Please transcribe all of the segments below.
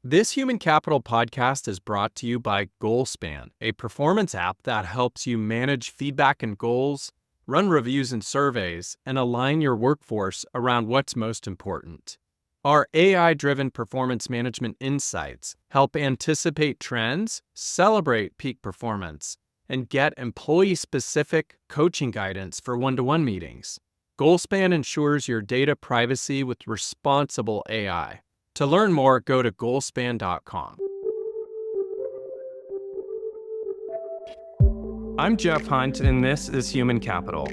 This Human Capital podcast is brought to you by GoalSpan, a performance app that helps you manage feedback and goals, run reviews and surveys, and align your workforce around what's most important. Our AI-driven performance management insights help anticipate trends, celebrate peak performance, and get employee-specific coaching guidance for one-to-one meetings. GoalSpan ensures your data privacy with responsible AI. To learn more, go to goalspan.com. I'm Jeff Hunt, and this is Human Capital.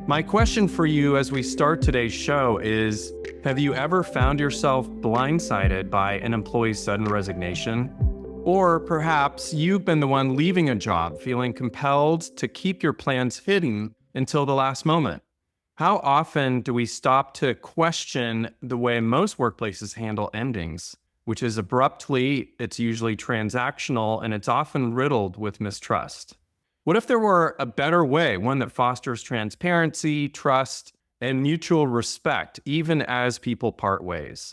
My question for you as we start today's show is, have you ever found yourself blindsided by an employee's sudden resignation? Or perhaps you've been the one leaving a job, feeling compelled to keep your plans hidden until the last moment. How often do we stop to question the way most workplaces handle endings, which is abruptly, it's usually transactional, and it's often riddled with mistrust? What if there were a better way, one that fosters transparency, trust, and mutual respect, even as people part ways?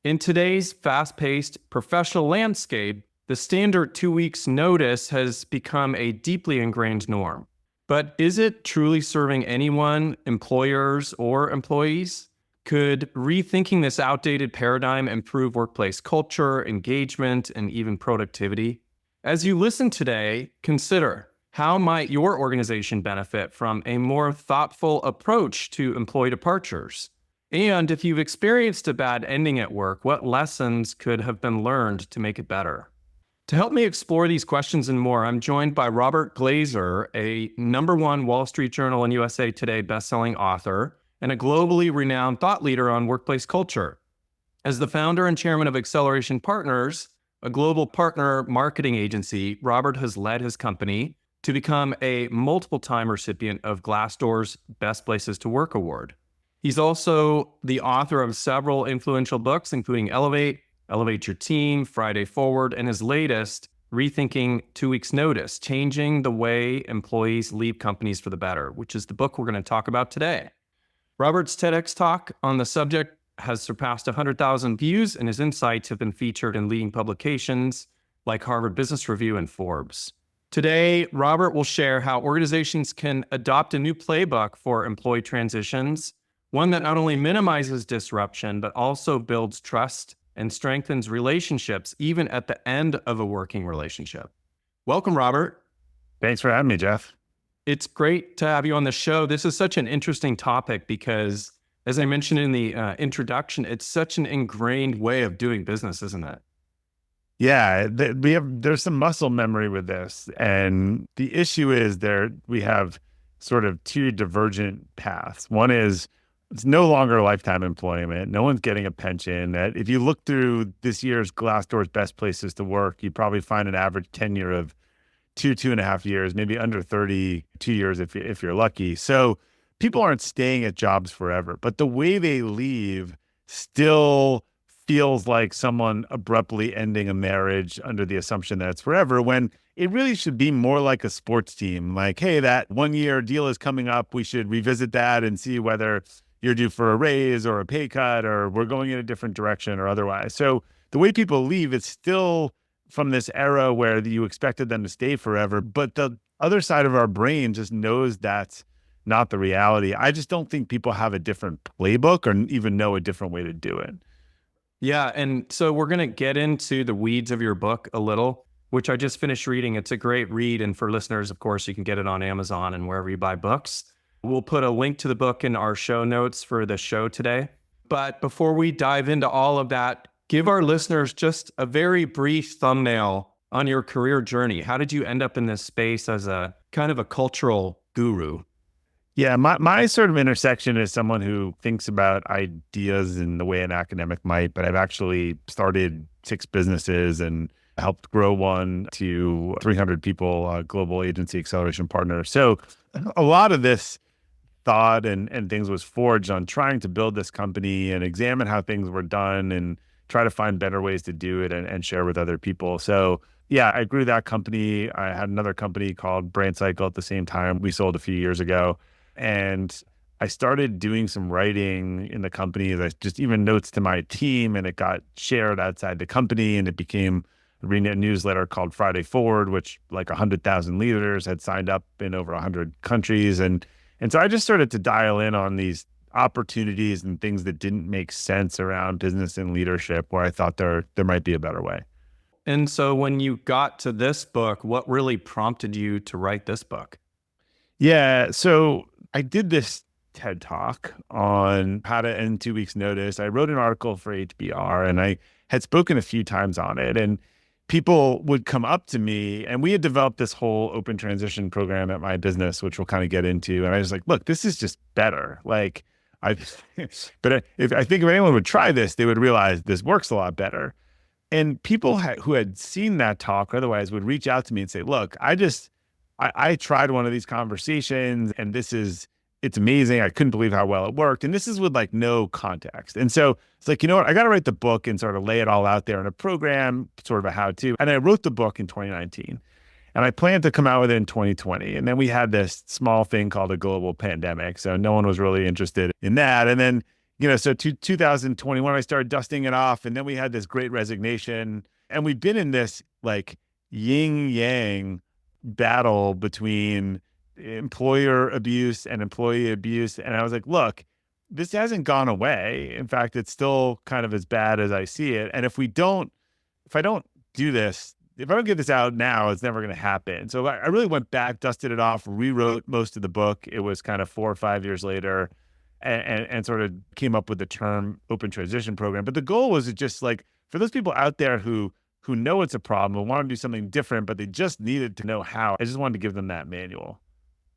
In today's fast-paced professional landscape, the standard 2 weeks notice has become a deeply ingrained norm. But is it truly serving anyone, employers or employees? Could rethinking this outdated paradigm improve workplace culture, engagement, and even productivity? As you listen today, consider, how might your organization benefit from a more thoughtful approach to employee departures? And if you've experienced a bad ending at work, what lessons could have been learned to make it better? To help me explore these questions and more, I'm joined by Robert Glazer, a #1 Wall Street Journal and USA Today bestselling author, and a globally renowned thought leader on workplace culture. As the founder and chairman of Acceleration Partners, a global partner marketing agency, Robert has led his company to become a multiple-time recipient of Glassdoor's Best Places to Work award. He's also the author of several influential books, including Elevate Your Team, Friday Forward, and his latest, Rethinking 2 Weeks Notice, Changing the Way Employees Leave Companies for the Better, which is the book we're going to talk about today. Robert's TEDx talk on the subject has surpassed 100,000 views, and his insights have been featured in leading publications like Harvard Business Review and Forbes. Today, Robert will share how organizations can adopt a new playbook for employee transitions, one that not only minimizes disruption, but also builds trust and strengthens relationships even at the end of a working relationship. Welcome, Robert. Thanks for having me, Jeff. It's great to have you on the show. This is such an interesting topic because, as I mentioned in the introduction, it's such an ingrained way of doing business, isn't it? Yeah, there's some muscle memory with this. And the issue is we have sort of two divergent paths. One is it's no longer lifetime employment. No one's getting a pension. If you look through this year's Glassdoor's Best Places to Work, you probably find an average tenure of 2.5 years, maybe under 32 years if you're lucky. So people aren't staying at jobs forever, but the way they leave still feels like someone abruptly ending a marriage under the assumption that it's forever, when it really should be more like a sports team. Like, hey, that 1-year deal is coming up. We should revisit that and see whether you're due for a raise or a pay cut, or we're going in a different direction or otherwise. So the way people leave, it's still from this era where you expected them to stay forever, but the other side of our brain just knows that's not the reality. I just don't think people have a different playbook or even know a different way to do it. Yeah, and so we're going to get into the weeds of your book a little, which I just finished reading. It's a great read, and for listeners, of course, you can get it on Amazon and wherever you buy books. We'll put a link to the book in our show notes for the show today. But before we dive into all of that, give our listeners just a very brief thumbnail on your career journey. How did you end up in this space as a kind of a cultural guru? Yeah, my sort of intersection is someone who thinks about ideas in the way an academic might, but I've actually started 6 businesses and helped grow one to 300 people, global agency Acceleration Partner. So a lot of this thought and things was forged on trying to build this company and examine how things were done and try to find better ways to do it and share with other people. So yeah, I grew that company. I had another company called Brain Cycle at the same time. We sold a few years ago. And I started doing some writing in the company, like just even notes to my team, and it got shared outside the company, and it became a newsletter called Friday Forward, which like 100,000 leaders had signed up in over 100 countries. And so I just started to dial in on these opportunities and things that didn't make sense around business and leadership where I thought there might be a better way. And so when you got to this book, what really prompted you to write this book? Yeah. So I did this TED talk on how to end 2 weeks notice. I wrote an article for HBR and I had spoken a few times on it. And people would come up to me, and we had developed this whole open transition program at my business, which we'll kind of get into. And I was like, look, this is just better. Like I, but if I think if anyone would try this, they would realize this works a lot better. And people who had seen that talk otherwise would reach out to me and say, look, I tried one of these conversations and it's amazing. I couldn't believe how well it worked. And this is with like no context. And so it's like, you know what? I got to write the book and sort of lay it all out there in a program, sort of a how-to. And I wrote the book in 2019 and I planned to come out with it in 2020. And then we had this small thing called a global pandemic. So no one was really interested in that. And then, so 2021, I started dusting it off. And then we had this great resignation. And we've been in this like yin yang battle between employer abuse and employee abuse. And I was like, look, this hasn't gone away. In fact, it's still kind of as bad as I see it. And if I don't do this, if I don't get this out now, it's never going to happen. So I really went back, dusted it off, rewrote most of the book. It was kind of 4 or 5 years later and sort of came up with the term open transition program. But the goal was just like, for those people out there who know it's a problem and want to do something different, but they just needed to know how, I just wanted to give them that manual.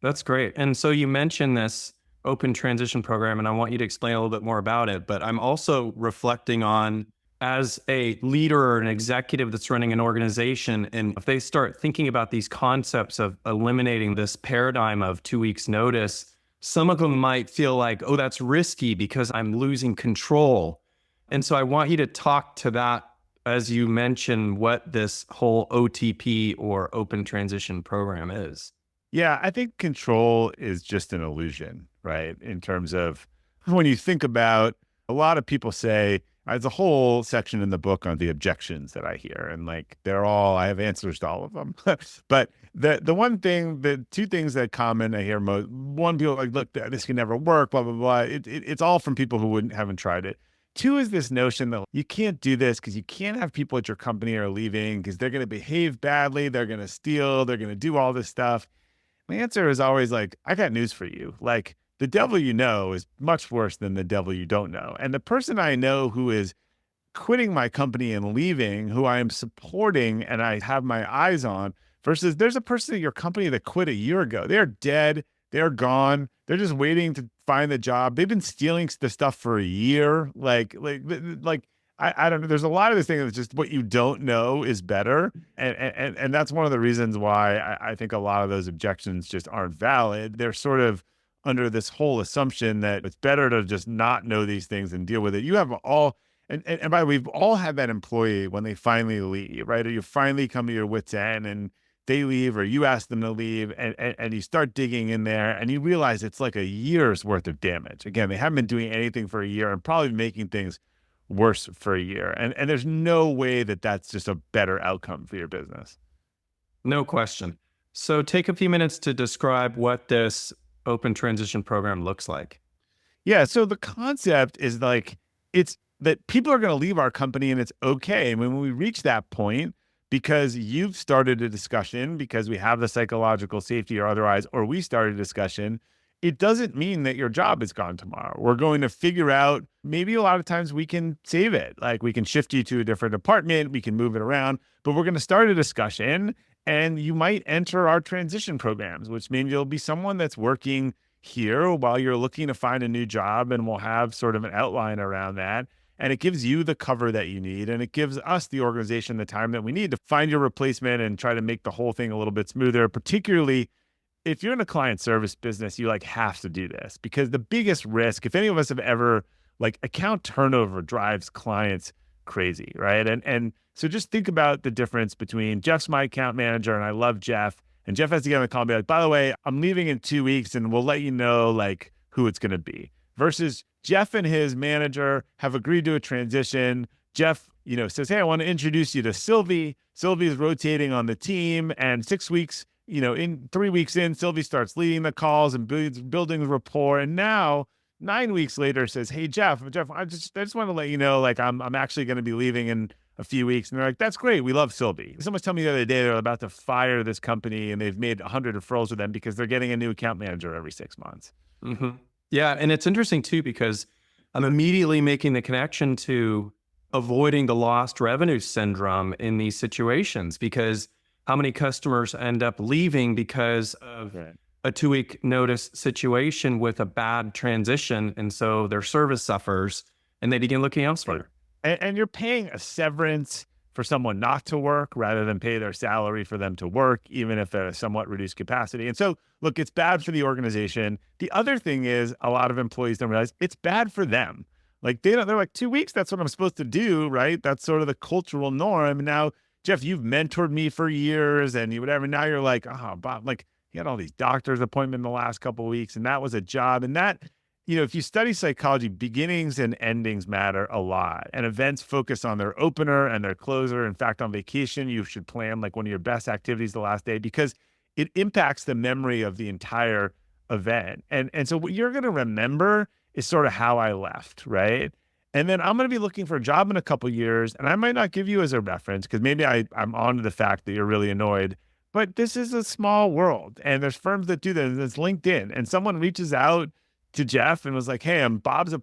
That's great. And so you mentioned this open transition program, and I want you to explain a little bit more about it. But I'm also reflecting on, as a leader or an executive that's running an organization, and if they start thinking about these concepts of eliminating this paradigm of 2 weeks notice, some of them might feel like, oh, that's risky because I'm losing control. And so I want you to talk to that as you mention what this whole OTP or open transition program is. Yeah, I think control is just an illusion, right? In terms of when you think about, a lot of people say, there's a whole section in the book on the objections that I hear, and like I have answers to all of them. But the two things that common I hear most, one, people are like, look, this can never work, blah, blah, blah. It's all from people who haven't tried it. Two is this notion that you can't do this because you can't have people at your company are leaving because they're going to behave badly, they're going to steal, they're going to do all this stuff. My answer is always like, I got news for you. Like, the devil you know is much worse than the devil you don't know. And the person I know who is quitting my company and leaving, who I am supporting and I have my eyes on, versus there's a person at your company that quit a year ago. They're dead. They're gone. They're just waiting to find the job. They've been stealing the stuff for a year. I don't know. There's a lot of this thing that's just what you don't know is better. And that's one of the reasons why I think a lot of those objections just aren't valid. They're sort of under this whole assumption that it's better to just not know these things and deal with it. You have all, and by the way, we've all had that employee when they finally leave, right? Or you finally come to your wit's end and they leave, or you ask them to leave, and you start digging in there and you realize it's like a year's worth of damage. Again, they haven't been doing anything for a year and probably making things worse for a year. And there's no way that that's just a better outcome for your business. No question. So take a few minutes to describe what this open transition program looks like. Yeah. So the concept is like, it's that people are going to leave our company and it's okay. And when we reach that point, because you've started a discussion, because we have the psychological safety or otherwise, or we started a discussion, it doesn't mean that your job is gone tomorrow. We're going to figure out, maybe a lot of times we can save it. Like we can shift you to a different department, we can move it around, but we're going to start a discussion and you might enter our transition programs, which means you'll be someone that's working here while you're looking to find a new job, and we'll have sort of an outline around that. And it gives you the cover that you need. And it gives us, the organization, the time that we need to find your replacement and try to make the whole thing a little bit smoother, particularly if you're in a client service business, you like have to do this, because the biggest risk, if any of us have ever, like, account turnover drives clients crazy, right? And so just think about the difference between Jeff's my account manager and I love Jeff, and Jeff has to get on the call and be like, by the way, I'm leaving in 2 weeks and we'll let you know like who it's going to be. Versus Jeff and his manager have agreed to a transition. Jeff, says, hey, I want to introduce you to Sylvie. Sylvie is rotating on the team, and 6 weeks, in 3 weeks in, Sylvie starts leading the calls and building rapport. And now 9 weeks later says, hey, Jeff, I just want to let you know, like, I'm actually going to be leaving in a few weeks. And they're like, that's great. We love Sylvie. Someone told me the other day they're about to fire this company and they've made 100 referrals with them because they're getting a new account manager every 6 months. Mm-hmm. Yeah. And it's interesting too, because I'm immediately making the connection to avoiding the lost revenue syndrome in these situations, because how many customers end up leaving because of a 2-week notice situation with a bad transition. And so their service suffers and they begin looking elsewhere. And you're paying a severance for someone not to work rather than pay their salary for them to work, even if they're a somewhat reduced capacity. And so, look, it's bad for the organization. The other thing is a lot of employees don't realize it's bad for them. Like they're like, 2 weeks, that's what I'm supposed to do, right? That's sort of the cultural norm. And now, Jeff, you've mentored me for years and whatever. Now you're like, oh, Bob, like he had all these doctor's appointments in the last couple of weeks and that was a job. And that, if you study psychology, beginnings and endings matter a lot, and events focus on their opener and their closer. In fact, on vacation, you should plan like one of your best activities the last day because it impacts the memory of the entire event. And so what you're going to remember is sort of how I left, right? And then I'm going to be looking for a job in a couple of years, and I might not give you as a reference because maybe I'm on to the fact that you're really annoyed. But this is a small world, and there's firms that do this. It's LinkedIn, and someone reaches out to Jeff and was like, hey,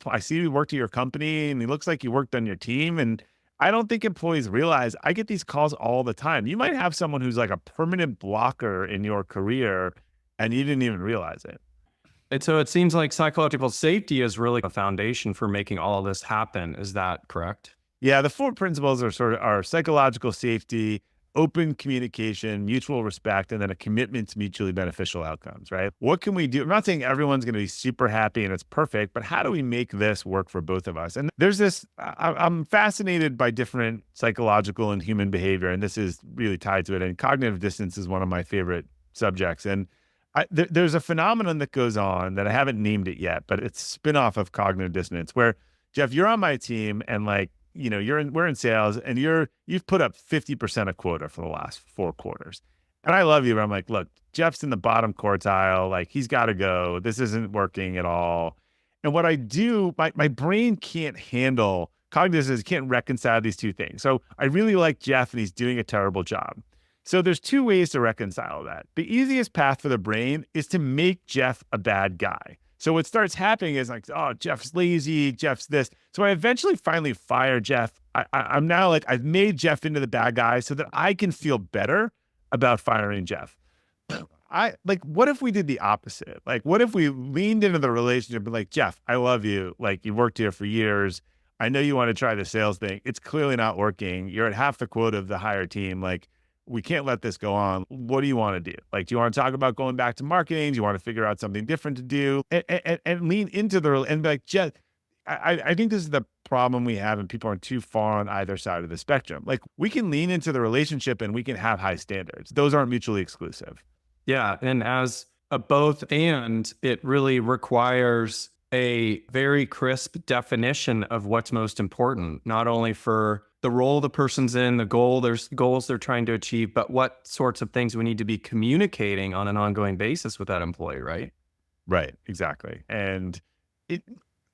I see you worked at your company and he looks like you worked on your team. And I don't think employees realize I get these calls all the time. You might have someone who's like a permanent blocker in your career and you didn't even realize it. And so it seems like psychological safety is really a foundation for making all of this happen. Is that correct? Yeah, the 4 principles are psychological safety, open communication, mutual respect, and then a commitment to mutually beneficial outcomes, right? What can we do? I'm not saying everyone's going to be super happy and it's perfect, but how do we make this work for both of us? And there's this, I'm fascinated by different psychological and human behavior, and this is really tied to it. And cognitive dissonance is one of my favorite subjects. And there's a phenomenon that goes on that I haven't named it yet, but it's a spin-off of cognitive dissonance where, Jeff, you're on my team and like, we're in sales and you've put up 50% of quota for the last 4 quarters. And I love you, but I'm like, look, Jeff's in the bottom quartile. Like he's got to go. This isn't working at all. And what I do, my brain can't handle cognitive, can't reconcile these two things. So I really like Jeff and he's doing a terrible job. So there's 2 ways to reconcile that. The easiest path for the brain is to make Jeff a bad guy. So what starts happening is like, oh, Jeff's lazy, Jeff's this. So I eventually finally fire Jeff. I'm now like, I've made Jeff into the bad guy so that I can feel better about firing Jeff. What if we did the opposite? Like, what if we leaned into the relationship and like, Jeff, I love you. Like you worked here for years. I know you want to try the sales thing. It's clearly not working. You're at half the quota of the higher team. Like, we can't let this go on. What do you want to do? Like, do you want to talk about going back to marketing? Do you want to figure out something different to do? And lean into and be like, Jeff, I think this is the problem we have, and people are too far on either side of the spectrum. Like, we can lean into the relationship and we can have high standards. Those aren't mutually exclusive. Yeah. And as a both and, it really requires a very crisp definition of what's most important, not only for the role the person's in, there's goals they're trying to achieve, but what sorts of things we need to be communicating on an ongoing basis with that employee, right? Right, exactly. And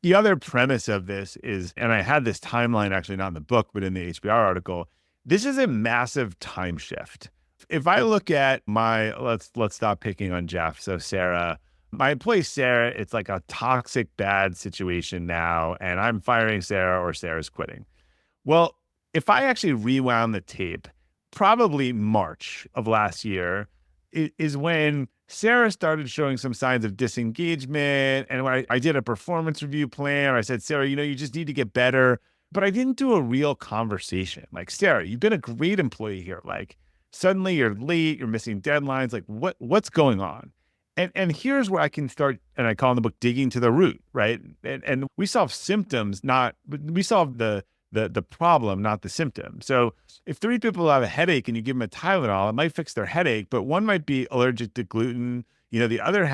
the other premise of this is, and I had this timeline actually not in the book, but in the HBR article, this is a massive time shift. If I look at let's stop picking on Jeff. So Sarah, my employee Sarah, it's like a toxic, bad situation now, and I'm firing Sarah or Sarah's quitting. Well, if I actually rewound the tape, probably March of last year is when Sarah started showing some signs of disengagement. And when I did a performance review plan, I said, Sarah, you just need to get better. But I didn't do a real conversation. Like, Sarah, you've been a great employee here. Like, suddenly you're late, you're missing deadlines. Like, what's going on? And here's where I can start, and I call in the book, digging to the root, right? And we solve symptoms, we solve the problem, not the symptom. So if 3 people have a headache and you give them a Tylenol, it might fix their headache, but one might be allergic to gluten. The other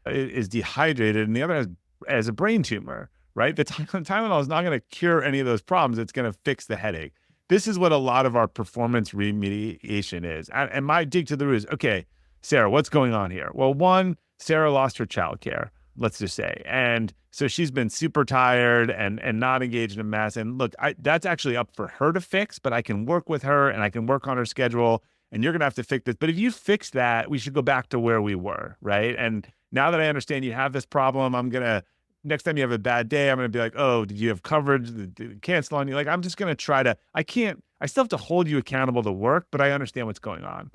is dehydrated and the other has as a brain tumor, right? The Tylenol is not going to cure any of those problems. It's going to fix the headache. This is what a lot of our performance remediation is. And my dig to the root is, okay, Sarah, what's going on here? Well, one, Sarah lost her childcare, let's just say. And so she's been super tired and not engaged in a mess. And look, that's actually up for her to fix, but I can work with her and I can work on her schedule, and you're going to have to fix this. But if you fix that, we should go back to where we were, right? And now that I understand you have this problem, next time you have a bad day, I'm going to be like, oh, did you have coverage? Did it cancel on you? Like, I'm just going to try to, I still have to hold you accountable to work, but I understand what's going on.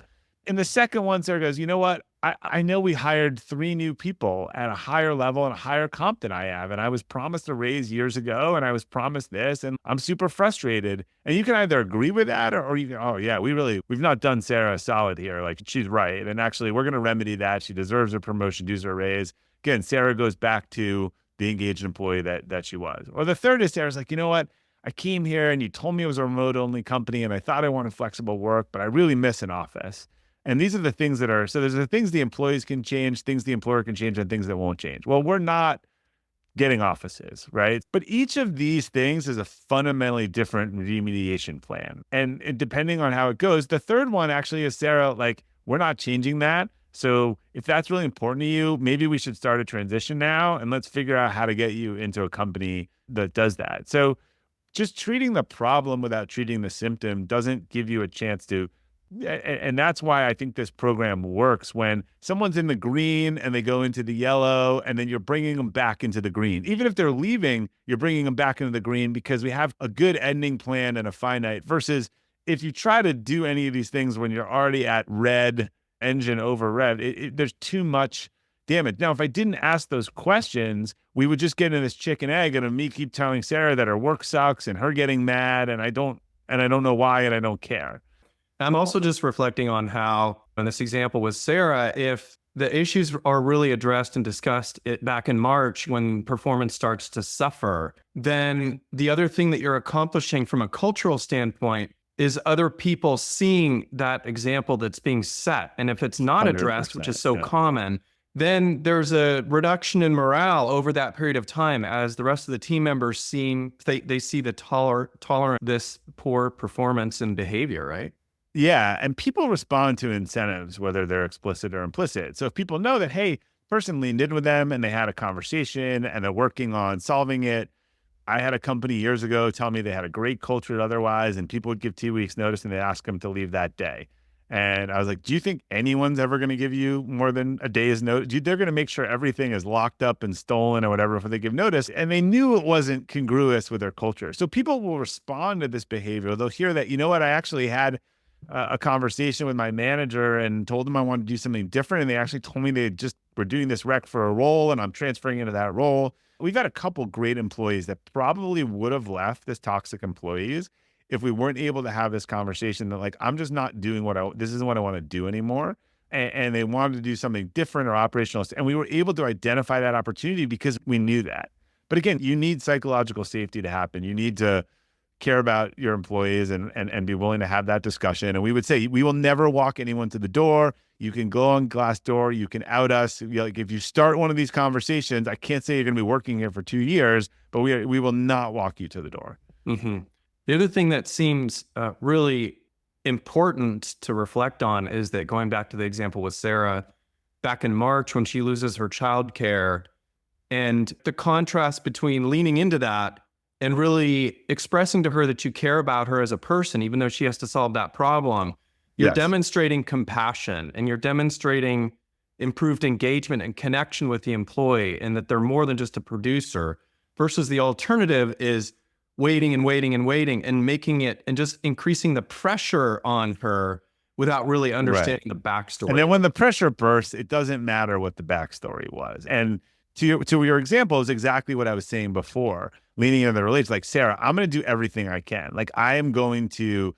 And the second one, Sarah goes, you know what? I know we hired 3 new people at a higher level and a higher comp than I have. And I was promised a raise years ago, and I was promised this, and I'm super frustrated. And you can either agree with that or you can, oh yeah, we've not done Sarah a solid here. Like, she's right. And actually we're going to remedy that. She deserves a promotion, deserves a raise. Again, Sarah goes back to the engaged employee that she was. Or the third is Sarah's like, you know what? I came here and you told me it was a remote only company and I thought I wanted flexible work, but I really miss an office. And these are the things so there's the things the employees can change, things the employer can change, and things that won't change. Well, we're not getting offices, right? But each of these things is a fundamentally different remediation plan. And depending on how it goes, the third one actually is, Sarah, like, we're not changing that. So if that's really important to you, maybe we should start a transition now and let's figure out how to get you into a company that does that. So just treating the problem without treating the symptom doesn't give you a chance to. And that's why I think this program works. When someone's in the green and they go into the yellow, and then you're bringing them back into the green. Even if they're leaving, you're bringing them back into the green because we have a good ending plan and a finite, versus if you try to do any of these things when you're already at red, engine over red, there's too much damage. Now, if I didn't ask those questions, we would just get in this chicken egg and me keep telling Sarah that her work sucks and her getting mad, and I don't know why, and I don't care. I'm also just reflecting on how, in this example with Sarah, if the issues are really addressed and discussed back in March when performance starts to suffer, then the other thing that you're accomplishing from a cultural standpoint is other people seeing that example that's being set. And if it's not addressed, which is so common, then there's a reduction in morale over that period of time as the rest of the team members they see the tolerant this poor performance and behavior, right? Yeah. And people respond to incentives, whether they're explicit or implicit. So if people know that, hey, person leaned in with them and they had a conversation and they're working on solving it. I had a company years ago tell me they had a great culture otherwise, and people would give 2 weeks notice and they ask them to leave that day. And I was like, do you think anyone's ever going to give you more than a day's notice? They're going to make sure everything is locked up and stolen or whatever before they give notice. And they knew it wasn't congruous with their culture. So people will respond to this behavior. They'll hear that, you know what, I actually had a conversation with my manager and told them I wanted to do something different. And they actually told me they just were doing this rec for a role and I'm transferring into that role. We've had a couple great employees that probably would have left as toxic employees if we weren't able to have this conversation that, like, I'm just not doing this isn't what I want to do anymore. And they wanted to do something different or operational. And we were able to identify that opportunity because we knew that. But again, you need psychological safety to happen. You need to care about your employees and be willing to have that discussion. And we would say, we will never walk anyone to the door. You can go on Glassdoor. You can out us. Like, if you start one of these conversations, I can't say you're going to be working here for 2 years, but we will not walk you to the door. Mm-hmm. The other thing that seems really important to reflect on is that, going back to the example with Sarah, back in March when she loses her childcare, and the contrast between leaning into that and really expressing to her that you care about her as a person, even though she has to solve that problem, you're demonstrating compassion and you're demonstrating improved engagement and connection with the employee, and that they're more than just a producer, versus the alternative is waiting and waiting and waiting and making it and just increasing the pressure on her without really understanding the backstory. And then when the pressure bursts, it doesn't matter what the backstory was. And to your example is exactly what I was saying before, leaning into the relationship. Like, Sarah, I'm going to do everything I can. Like, I'm going to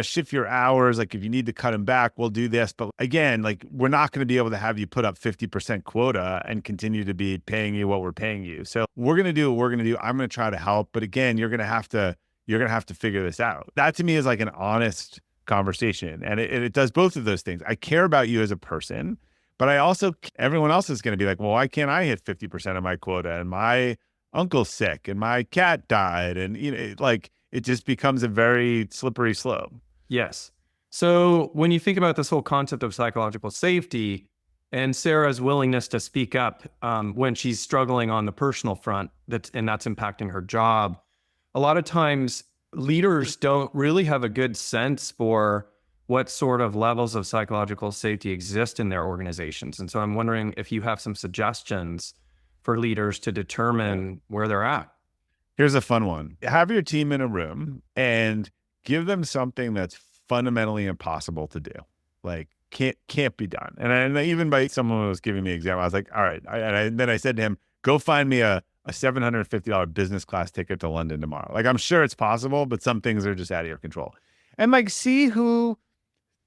shift your hours. Like, if you need to cut them back, we'll do this. But again, like, we're not going to be able to have you put up 50% quota and continue to be paying you what we're paying you. So we're going to do what we're going to do. I'm going to try to help. But again, you're going to have to figure this out. That to me is like an honest conversation. And it does both of those things. I care about you as a person, But everyone else is going to be like, well, why can't I hit 50% of my quota? And my uncle's sick and my cat died. And, it just becomes a very slippery slope. Yes. So when you think about this whole concept of psychological safety and Sarah's willingness to speak up when she's struggling on the personal front, that's impacting her job, a lot of times leaders don't really have a good sense for what sort of levels of psychological safety exist in their organizations. And so I'm wondering if you have some suggestions for leaders to determine where they're at. Here's a fun one. Have your team in a room and give them something that's fundamentally impossible to do. Like can't be done. And even by someone was giving me an example, I was like, all right. Then I said to him, go find me a $750 business class ticket to London tomorrow. Like, I'm sure it's possible, but some things are just out of your control. And see who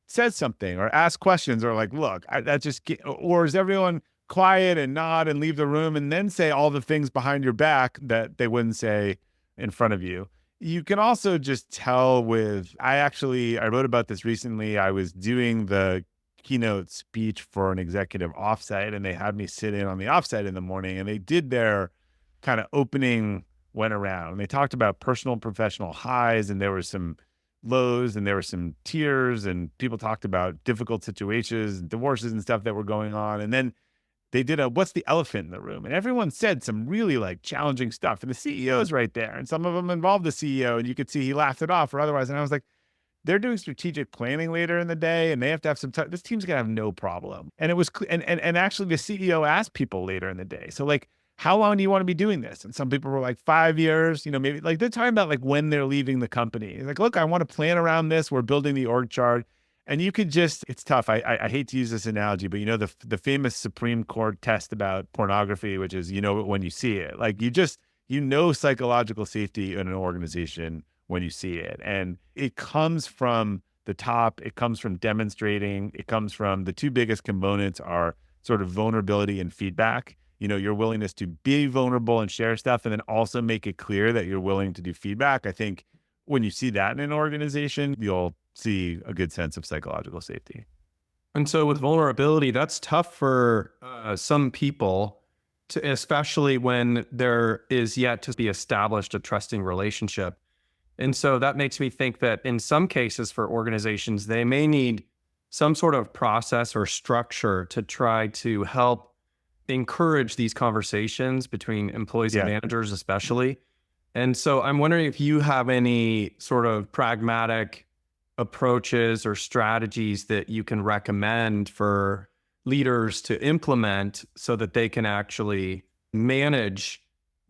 says something or ask questions or look, or is everyone quiet and nod and leave the room and then say all the things behind your back that they wouldn't say in front of you. You can also just tell I wrote about this recently. I was doing the keynote speech for an executive offsite and they had me sit in on the offsite in the morning and they did their kind of opening went around and they talked about personal and professional highs and there were some lows and there were some tears and people talked about difficult situations, divorces and stuff that were going on. And then they did what's the elephant in the room? And everyone said some really challenging stuff. And the CEO is right there. And some of them involved the CEO and you could see he laughed it off or otherwise. And I was like, they're doing strategic planning later in the day and they have to have some time. This team's gonna have no problem. And it was, and actually the CEO asked people later in the day. So how long do you want to be doing this? And some people were like 5 years, maybe they're talking about when they're leaving the company. Like, look, I want to plan around this. We're building the org chart. And you could it's tough. I hate to use this analogy, but the famous Supreme Court test about pornography, which is, when you see it, psychological safety in an organization when you see it. And it comes from the top, it comes from demonstrating, it comes from the two biggest components are sort of vulnerability and feedback. Your willingness to be vulnerable and share stuff, and then also make it clear that you're willing to do feedback. I think when you see that in an organization, you'll see a good sense of psychological safety. And so with vulnerability, that's tough for some people, especially when there is yet to be established a trusting relationship. And so that makes me think that in some cases for organizations, they may need some sort of process or structure to try to help encourage these conversations between employees and managers, especially. And so I'm wondering if you have any sort of pragmatic approaches or strategies that you can recommend for leaders to implement so that they can actually manage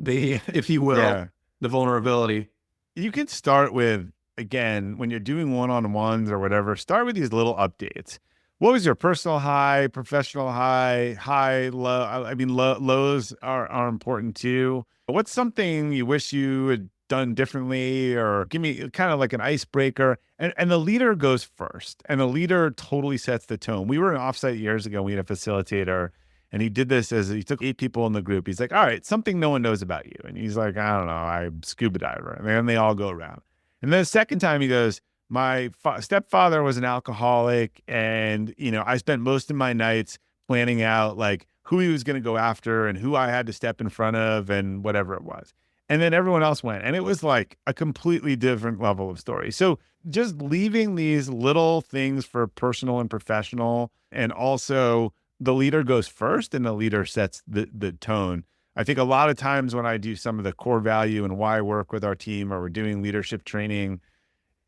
if you will, the vulnerability. You can start with, again, when you're doing one-on-ones or whatever, start with these little updates. What was your personal high, professional high, low? I mean, lows are important too. What's something you wish you had done differently, or give me kind of like an icebreaker? And the leader goes first, and the leader totally sets the tone. We were in an offsite years ago. We had a facilitator, and he did this he took 8 people in the group. He's like, all right, something no one knows about you. And he's like, I don't know, I'm scuba diver. And then they all go around. And then the second time he goes, my stepfather was an alcoholic, and I spent most of my nights planning out who he was going to go after and who I had to step in front of and whatever it was. And then everyone else went, and it was a completely different level of story. So just leaving these little things for personal and professional, and also the leader goes first and the leader sets the tone. I think a lot of times when I do some of the core value and why I work with our team, or we're doing leadership training,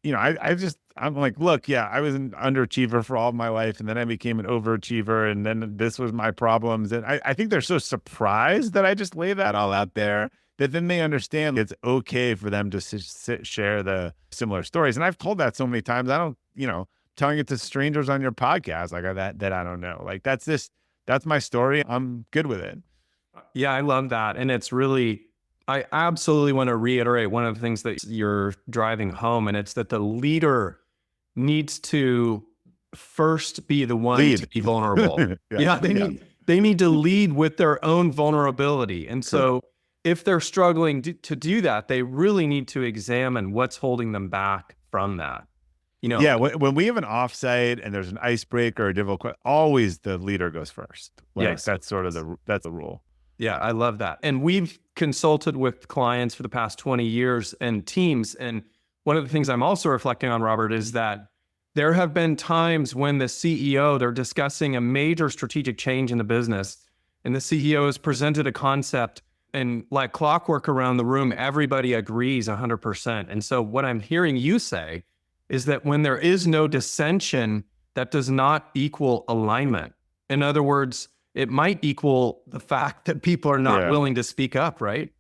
I'm like, look, I was an underachiever for all of my life. And then I became an overachiever. And then this was my problems. And I think they're so surprised that I just lay that all out there, that then they understand it's okay for them to share the similar stories. And I've told that so many times. I don't, telling it to strangers on your podcast, that I don't know. That's my story. I'm good with it. Yeah, I love that. And it's really, I absolutely want to reiterate one of the things that you're driving home, and it's that the leader needs to first be the one to be vulnerable. They need to lead with their own vulnerability. And so if they're struggling to do that, they really need to examine what's holding them back from that. You know, Yeah, when we have an offsite and there's an icebreaker or a difficult, always the leader goes first. Like yes. that's sort of that's the rule. Yeah, I love that. And we've consulted with clients for the past 20 years and teams. And one of the things I'm also reflecting on, Robert, is that there have been times when the CEO, they're discussing a major strategic change in the business, and the CEO has presented a concept, and like clockwork around the room, everybody agrees 100%. And so what I'm hearing you say is that when there is no dissension, that does not equal alignment. In other words, it might equal the fact that people are not Yeah. willing to speak up, right?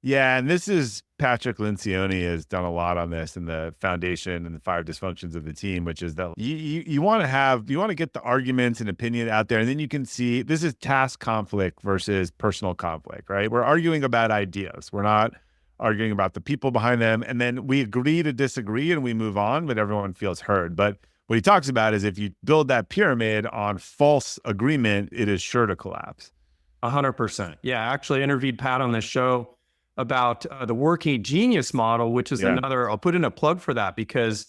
Yeah, and this is Patrick Lencioni has done a lot on this in the foundation and the five dysfunctions of the team, which is that you want to get the arguments and opinion out there, and then you can see this is task conflict versus personal conflict, right? We're arguing about ideas. We're not arguing about the people behind them, and then we agree to disagree and we move on, but everyone feels heard. But what he talks about is if you build that pyramid on false agreement, it is sure to collapse. 100%. Yeah, I actually interviewed Pat on this show about the working genius model, which is another, I'll put in a plug for that, because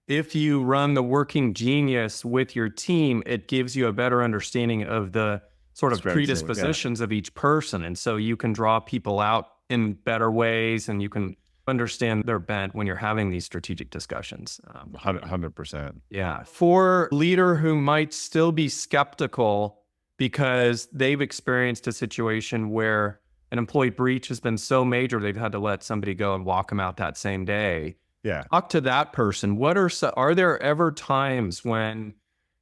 if you run the working genius with your team, it gives you a better understanding of the sort of predispositions of each person. And so you can draw people out in better ways, and you can understand their bent when you're having these strategic discussions. 100%. Yeah. For a leader who might still be skeptical because they've experienced a situation where an employee breach has been so major, they've had to let somebody go and walk them out that same day. Yeah. Talk to that person. Are there ever times when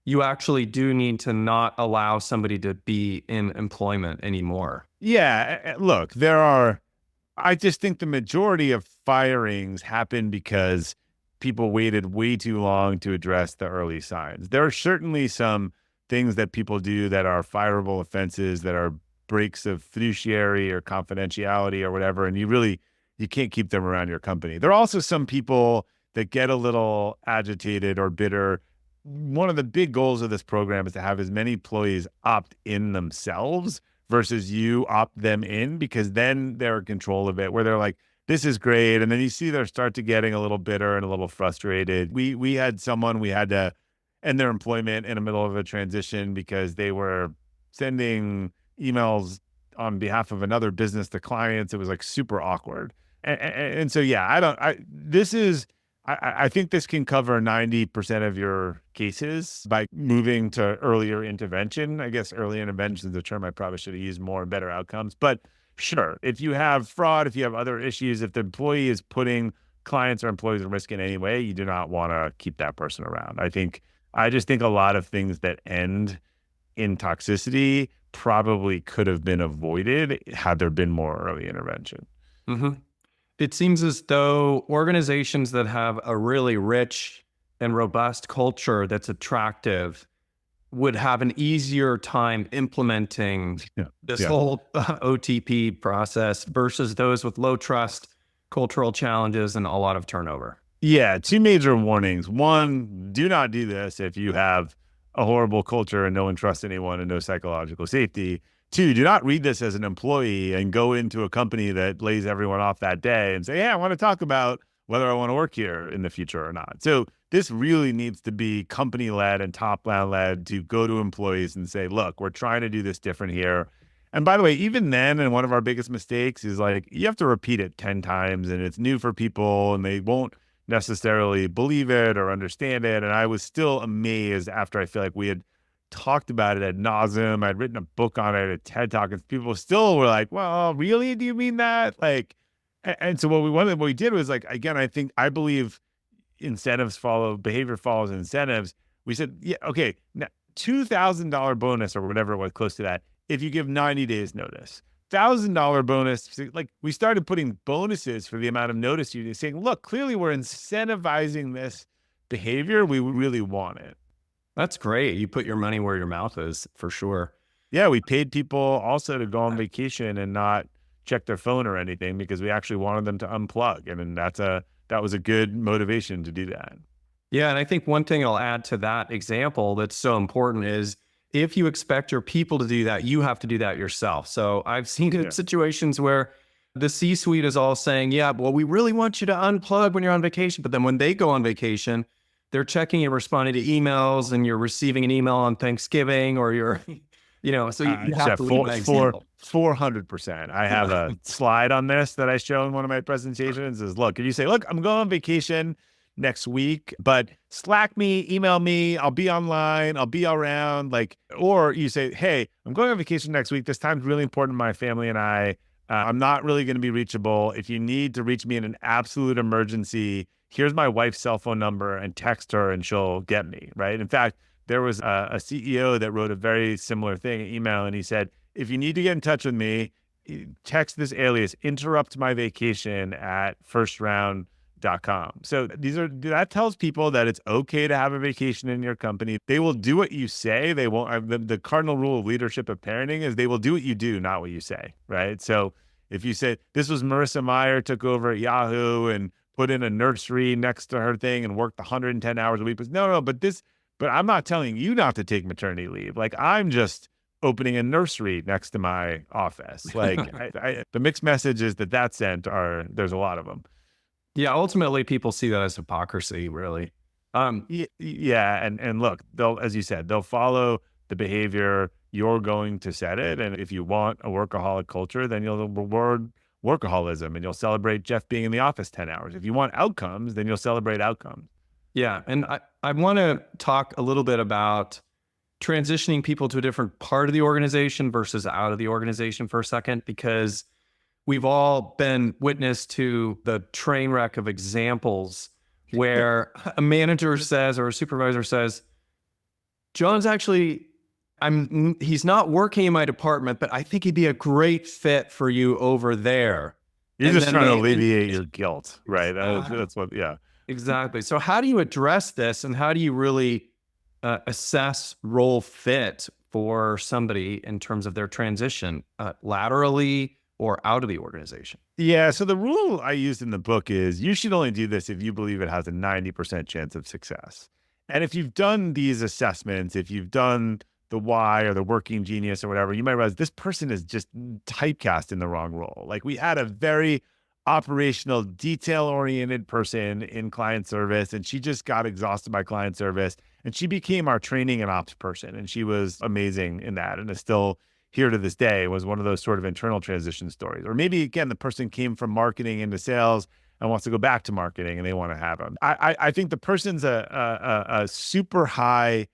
you actually do need to not allow somebody to be in employment anymore? Yeah. Look, I just think the majority of firings happen because people waited way too long to address the early signs. There are certainly some things that people do that are fireable offenses, that are breaks of fiduciary or confidentiality or whatever, and you can't keep them around your company. There are also some people that get a little agitated or bitter. One of the big goals of this program is to have as many employees opt in themselves versus you opt them in, because then they're in control of it, where they're like, this is great. And then you see they start to getting a little bitter and a little frustrated. We had someone, we had to end their employment in the middle of a transition because they were sending emails on behalf of another business to clients. It was like super awkward. And so, yeah, I think this can cover 90% of your cases by moving to earlier intervention. I guess early intervention is the term I probably should have used more and better outcomes. But sure, if you have fraud, if you have other issues, if the employee is putting clients or employees at risk in any way, you do not want to keep that person around. I just think a lot of things that end in toxicity probably could have been avoided had there been more early intervention. Mm-hmm. It seems as though organizations that have a really rich and robust culture that's attractive would have an easier time implementing this whole OTP process versus those with low trust, cultural challenges, and a lot of turnover. Yeah, two major warnings. One, do not do this if you have a horrible culture and no one trusts anyone and no psychological safety. Two, do not read this as an employee and go into a company that lays everyone off that day and say, hey, I want to talk about whether I want to work here in the future or not. So this really needs to be company-led and top-down led to go to employees and say, look, we're trying to do this different here. And by the way, even then, and one of our biggest mistakes is like, you have to repeat it 10 times and it's new for people and they won't necessarily believe it or understand it. And I was still amazed after I feel like we had talked about it ad nauseum. I'd written a book on it, a TED Talk, and people still were like, well, really? Do you mean that? Like, and so what we did was like, again, I believe behavior follows incentives. We said, yeah, okay, now $2,000 bonus or whatever it was, close to that, if you give 90 days notice. $1,000 bonus, like we started putting bonuses for the amount of notice you do, saying, look, clearly we're incentivizing this behavior. We really want it. That's great. You put your money where your mouth is, for sure. Yeah, we paid people also to go on vacation and not check their phone or anything because we actually wanted them to unplug. And that was a good motivation to do that. Yeah, and I think one thing I'll add to that example that's so important is if you expect your people to do that, you have to do that yourself. So I've seen situations where the C-suite is all saying, yeah, well, we really want you to unplug when you're on vacation. But then when they go on vacation, they're checking and responding to emails, and you're receiving an email on Thanksgiving, or you're, so you have Jeff, to lead by example. 400%. I have a slide on this that I show in one of my presentations is, look, if you say, look, I'm going on vacation next week, but Slack me, email me, I'll be online, I'll be around, or you say, hey, I'm going on vacation next week. This time's really important to my family and I. I'm not really going to be reachable. If you need to reach me in an absolute emergency, here's my wife's cell phone number, and text her and she'll get me, right? In fact, there was a CEO that wrote a very similar thing, an email, and he said, if you need to get in touch with me, text this alias, interrupt my vacation at firstround.com. So that tells people that it's okay to have a vacation in your company. They will do what you say. They won't. The cardinal rule of leadership of parenting is they will do what you do, not what you say, right? So if you say, this was Marissa Meyer, took over at Yahoo and put in a nursery next to her thing and worked 110 hours a week, but no, but I'm not telling you not to take maternity leave. I'm just opening a nursery next to my office. The mixed messages that sent there's a lot of them. Yeah, ultimately, people see that as hypocrisy, really. Yeah, and look, as you said, they'll follow the behavior. You're going to set it, and if you want a workaholic culture, then you'll reward workaholism, and you'll celebrate Jeff being in the office 10 hours. If you want outcomes, then you'll celebrate outcomes. Yeah, and I want to talk a little bit about transitioning people to a different part of the organization versus out of the organization for a second, because we've all been witness to the train wreck of examples where a manager says, or a supervisor says, John's actually, he's not working in my department, but I think he'd be a great fit for you over there. You're just trying to alleviate your guilt, right? That's what, yeah. Exactly. So how do you address this, and how do you really assess role fit for somebody in terms of their transition laterally or out of the organization? Yeah. So the rule I used in the book is you should only do this if you believe it has a 90% chance of success. And if you've done these assessments, if you've done the why or the working genius or whatever, you might realize this person is just typecast in the wrong role. We had a very operational, detail-oriented person in client service, and she just got exhausted by client service, and she became our training and ops person, and she was amazing in that, and is still here to this day. Was one of those sort of internal transition stories. Or maybe, again, the person came from marketing into sales and wants to go back to marketing, and they want to have them. I think the person's a super high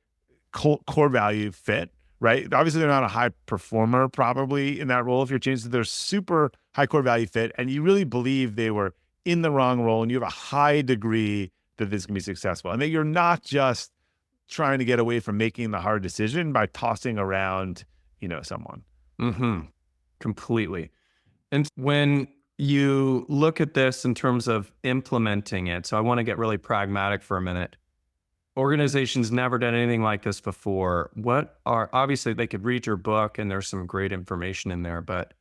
core value fit, right? Obviously, they're not a high performer probably in that role if you're changing. They're super high core value fit, and you really believe they were in the wrong role, and you have a high degree that this can be successful, and that you're not just trying to get away from making the hard decision by tossing around, someone. Mm-hmm. Completely. And when you look at this in terms of implementing it, so I want to get really pragmatic for a minute. Organizations never done anything like this before. Obviously they could read your book and there's some great information in there, but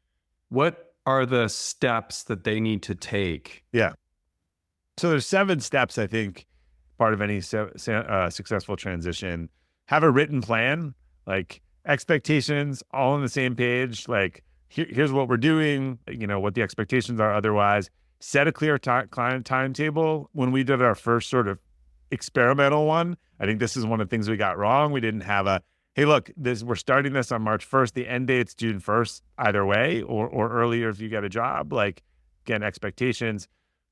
what are the steps that they need to take? Yeah. So there's 7 steps, I think, part of any successful transition. Have a written plan, expectations, all on the same page. Here's what we're doing, what the expectations are otherwise. Set a clear client timetable. When we did our first sort of experimental one, I think this is one of the things we got wrong. We didn't have hey, look, we're starting this on March 1st. The end date's June 1st, either way, or earlier if you get a job. Again, expectations,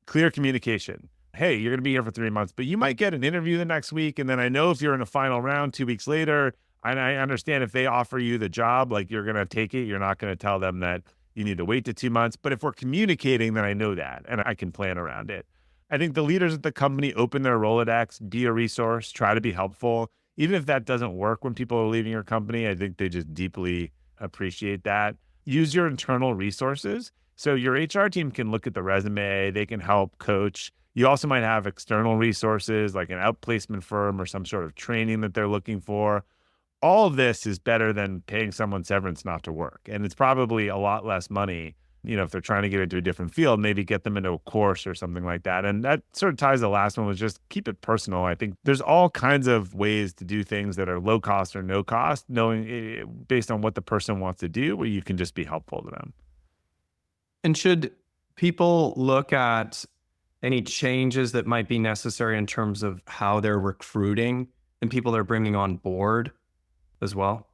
clear communication. Hey, you're going to be here for 3 months, but you might get an interview the next week. And then I know if you're in a final round 2 weeks later, and I understand if they offer you the job, you're going to take it. You're not going to tell them that you need to wait to 2 months. But if we're communicating, then I know that and I can plan around it. I think the leaders at the company open their Rolodex, be a resource, try to be helpful. Even if that doesn't work when people are leaving your company, I think they just deeply appreciate that. Use your internal resources. So your HR team can look at the resume, they can help coach. You also might have external resources like an outplacement firm or some sort of training that they're looking for. All of this is better than paying someone severance not to work. And it's probably a lot less money, if they're trying to get into a different field, maybe get them into a course or something like that. And that sort of ties the last one, was just keep it personal. I think there's all kinds of ways to do things that are low cost or no cost, knowing based on what the person wants to do, where you can just be helpful to them. And should people look at Any changes that might be necessary in terms of how they're recruiting and people they're bringing on board as well?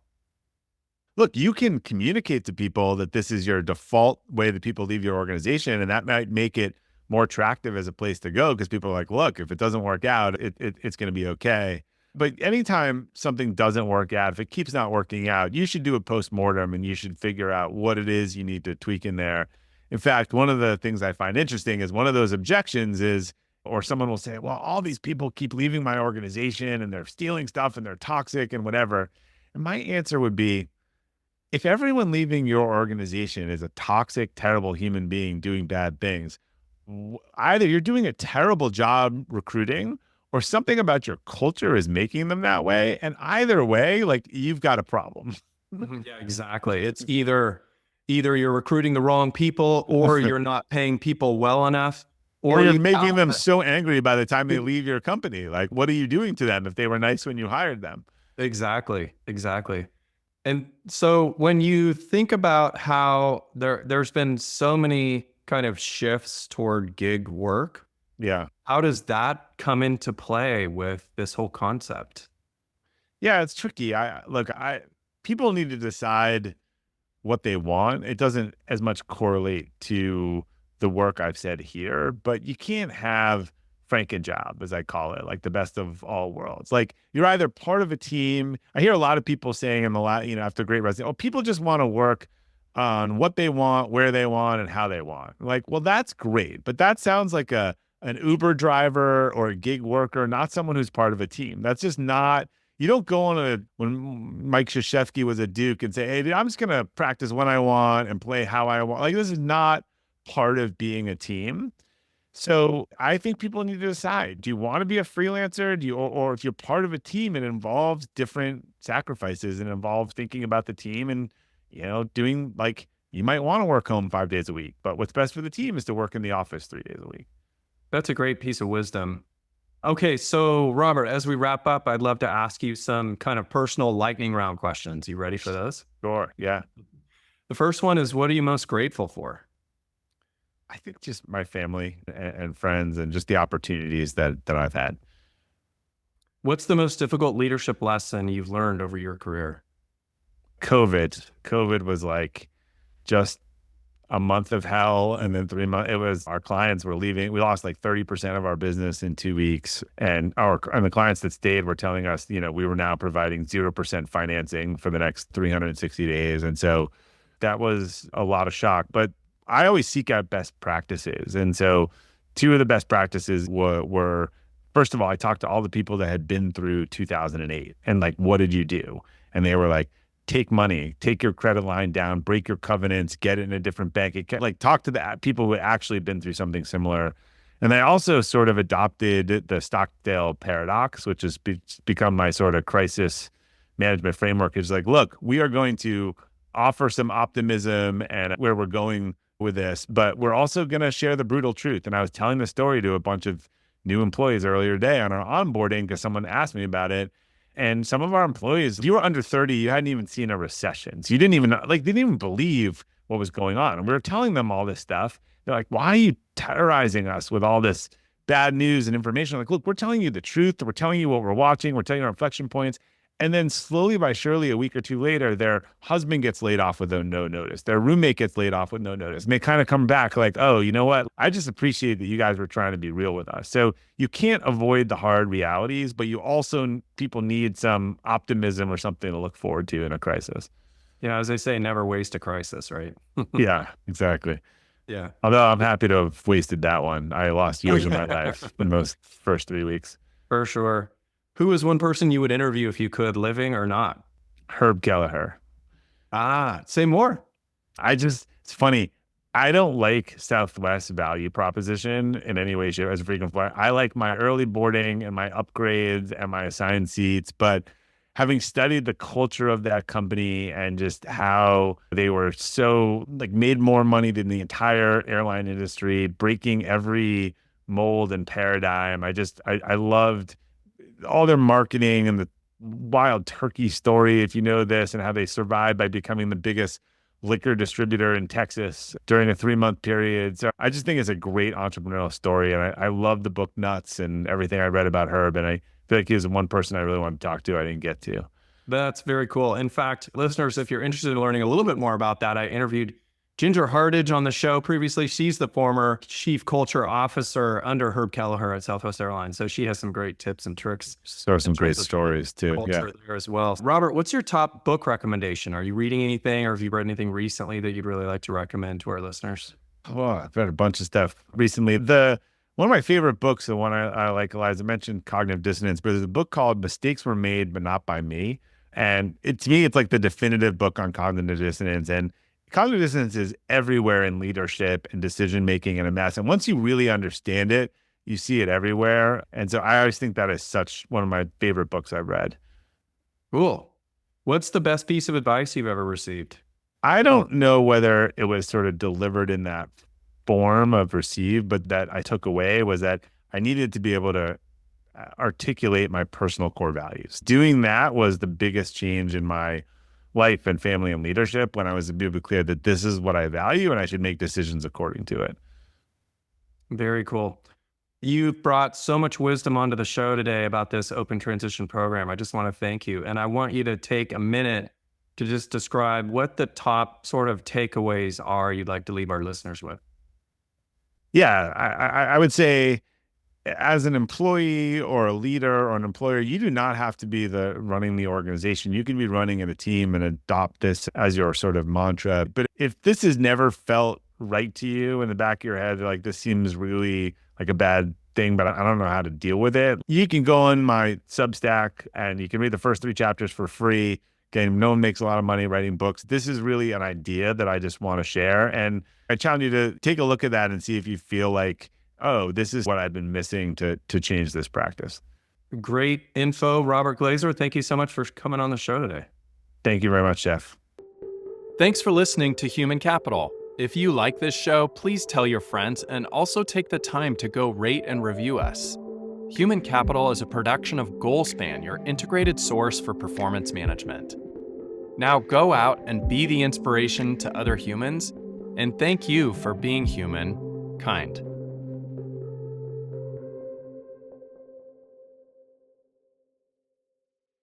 Look, you can communicate to people that this is your default way that people leave your organization, and that might make it more attractive as a place to go because people are like, look, if it doesn't work out, it's going to be okay. But anytime something doesn't work out, if it keeps not working out, you should do a postmortem and you should figure out what it is you need to tweak in there. In fact, one of the things I find interesting is one of those objections is, or someone will say, well, all these people keep leaving my organization and they're stealing stuff and they're toxic and whatever. And my answer would be, if everyone leaving your organization is a toxic, terrible human being doing bad things, either you're doing a terrible job recruiting or something about your culture is making them that way. And either way, like you've got a problem. Mhm. Yeah, exactly. It's either you're recruiting the wrong people or you're not paying people well enough Or or you're you making them so angry by the time they leave your company. Like, what are you doing to them if they were nice when you hired them? Exactly. Exactly. And so when you think about how there's been so many kind of shifts toward gig work, Yeah. how does that come into play with this whole concept? Yeah, it's tricky. People need to decide what they want. It doesn't as much correlate to the work I've said here, but you can't have Franken-job, as I call it, like the best of all worlds. Like you're either part of a team. I hear a lot of people saying in the last, after Great Resignation, oh, people just want to work on what they want, where they want, and how they want. Like, well, that's great, but that sounds like an Uber driver or a gig worker, not someone who's part of a team. That's just not. You don't go on when Mike Krzyzewski was a Duke and say, hey, dude, I'm just going to practice when I want and play how I want. Like, this is not part of being a team. So I think people need to decide, do you want to be a freelancer? Or if you're part of a team, it involves different sacrifices and involves thinking about the team and, doing like, you might want to work home 5 days a week, but what's best for the team is to work in the office 3 days a week. That's a great piece of wisdom. Okay, so Robert, as we wrap up, I'd love to ask you some kind of personal lightning round questions. You ready for those? Sure. Yeah. The first one is, what are you most grateful for? I think just my family and friends and just the opportunities that I've had. What's the most difficult leadership lesson you've learned over your career? COVID was like just a month of hell. And then 3 months, it was our clients were leaving. We lost like 30% of our business in 2 weeks. And the clients that stayed were telling us, we were now providing 0% financing for the next 360 days. And so that was a lot of shock. But I always seek out best practices. And so two of the best practices were first of all, I talked to all the people that had been through 2008 and like, what did you do? And they were like, take money, take your credit line down, break your covenants, get it in a different bank account, like talk to the people who had actually been through something similar. And I also sort of adopted the Stockdale paradox, which has become my sort of crisis management framework. It's like, look, we are going to offer some optimism and where we're going with this, but we're also going to share the brutal truth. And I was telling the story to a bunch of new employees earlier today on our onboarding because someone asked me about it. And some of our employees, if you were under 30, you hadn't even seen a recession. So you didn't even they didn't even believe what was going on. And we were telling them all this stuff. They're like, why are you terrorizing us with all this bad news and information? Like, look, we're telling you the truth. We're telling you what we're watching. We're telling you our inflection points. And then slowly by surely, a week or two later, their husband gets laid off with no notice. Their roommate gets laid off with no notice. And they kind of come back like, oh, you know what? I just appreciate that you guys were trying to be real with us. So you can't avoid the hard realities, but people need some optimism or something to look forward to in a crisis. Yeah, as they say, never waste a crisis, right? Yeah, exactly. Yeah. Although I'm happy to have wasted that one. I lost years of my life in those first 3 weeks. For sure. Who is one person you would interview if you could, living or not? Herb Kelleher. Say more. It's funny. I don't like Southwest value proposition in any way, shape, as a frequent flyer. I like my early boarding and my upgrades and my assigned seats, but having studied the culture of that company and just how they were so like made more money than the entire airline industry, breaking every mold and paradigm. I loved all their marketing and the wild turkey story, if you know this, and how they survived by becoming the biggest liquor distributor in Texas during a 3-month period. So I just think it's a great entrepreneurial story. And I love the book Nuts and everything I read about Herb. And I feel like he was the one person I really wanted to talk to I didn't get to. That's very cool. In fact, listeners, if you're interested in learning a little bit more about that, I interviewed Ginger Hardage on the show previously. She's the former chief culture officer under Herb Kelleher at Southwest Airlines. So she has some great tips and tricks. So some great stories too. Culture there as well. Robert, what's your top book recommendation? Are you reading anything, or have you read anything recently that you'd really like to recommend to our listeners? Oh, I've read a bunch of stuff recently. One of my favorite books, the one I like, Eliza mentioned cognitive dissonance, but there's a book called Mistakes Were Made, But Not By Me. And to me, it's like the definitive book on cognitive dissonance. And cognitive dissonance is everywhere in leadership and decision-making and a mess. And once you really understand it, you see it everywhere. And so I always think that is such one of my favorite books I've read. Cool. What's the best piece of advice you've ever received? I don't know whether it was sort of delivered in that form of received, but that I took away was that I needed to be able to articulate my personal core values. Doing that was the biggest change in my life and family and leadership, when I was able to be clear that this is what I value and I should make decisions according to it. Very cool. You brought so much wisdom onto the show today about this open transition program. I just want to thank you. And I want you to take a minute to just describe what the top sort of takeaways are you'd like to leave our listeners with. Yeah, I would say, as an employee or a leader or an employer, you do not have to be running the organization. You can be running in a team and adopt this as your sort of mantra. But if this has never felt right to you in the back of your head, like this seems really like a bad thing, but I don't know how to deal with it, you can go on my Substack and you can read the first 3 chapters for free. Again, no one makes a lot of money writing books. This is really an idea that I just want to share. And I challenge you to take a look at that and see if you feel like, oh, this is what I've been missing to change this practice. Great info, Robert Glazer. Thank you so much for coming on the show today. Thank you very much, Jeff. Thanks for listening to Human Capital. If you like this show, please tell your friends and also take the time to go rate and review us. Human Capital is a production of Goalspan, your integrated source for performance management. Now go out and be the inspiration to other humans, and thank you for being human, kind.